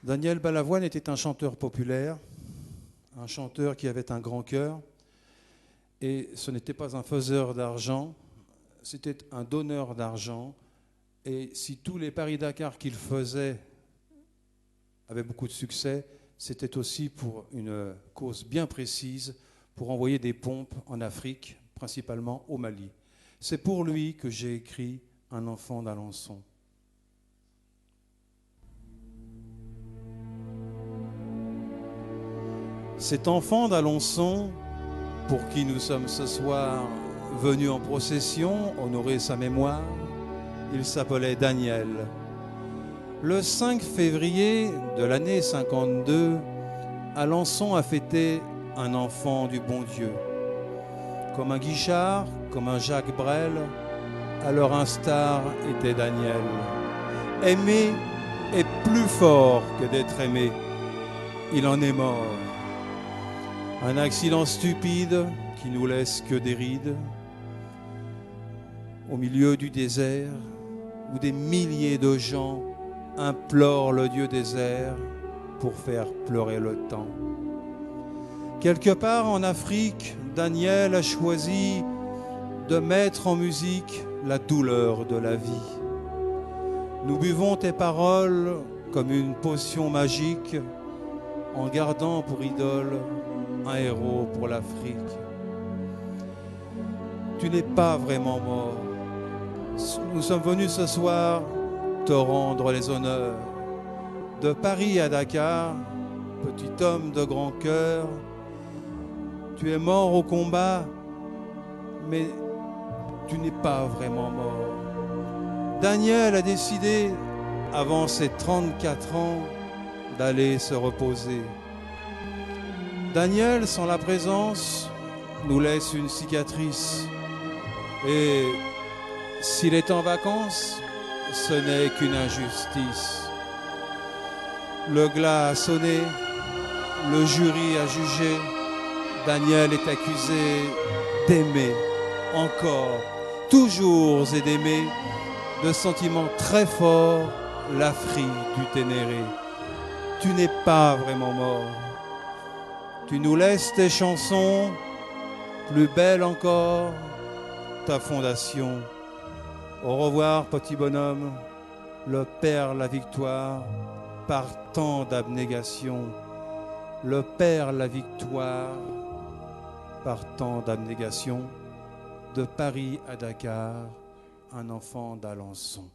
Daniel Balavoine était un chanteur populaire, un chanteur qui avait un grand cœur, et ce n'était pas un faiseur d'argent, c'était un donneur d'argent. Et si tous les Paris-Dakar qu'il faisait avaient beaucoup de succès, c'était aussi pour une cause bien précise, pour envoyer des pompes en Afrique, principalement au Mali. C'est pour lui que j'ai écrit Un enfant d'Alençon. Cet enfant d'Alençon, pour qui nous sommes ce soir venus en procession honorer sa mémoire, il s'appelait Daniel. Le 5 février de l'année 52, Alençon a fêté un enfant du bon Dieu. Comme un Guichard, comme un Jacques Brel, à leur instar était Daniel. Aimer est plus fort que d'être aimé. Il en est mort. Un accident stupide qui nous laisse que des rides. Au milieu du désert, où des milliers de gens implorent le Dieu désert pour faire pleurer le temps. Quelque part en Afrique, Daniel a choisi de mettre en musique la douleur de la vie. Nous buvons tes paroles comme une potion magique, en gardant pour idole un héros pour l'Afrique. Tu n'es pas vraiment mort. Nous sommes venus ce soir te rendre les honneurs. De Paris à Dakar, petit homme de grand cœur, tu es mort au combat, mais tu n'es pas vraiment mort. Daniel a décidé, avant ses 34 ans, d'aller se reposer. Daniel, sans la présence, nous laisse une cicatrice. Et s'il est en vacances, ce n'est qu'une injustice. Le glas a sonné, le jury a jugé. Daniel est accusé d'aimer, encore, toujours et d'aimer, de sentiments très forts, l'Afrique du Ténéré. Tu n'es pas vraiment mort. Tu nous laisses tes chansons, plus belles encore, ta fondation. Au revoir, petit bonhomme, le Père la victoire, par tant d'abnégation. Le Père la victoire, par tant d'abnégation. De Paris à Dakar, un enfant d'Alençon.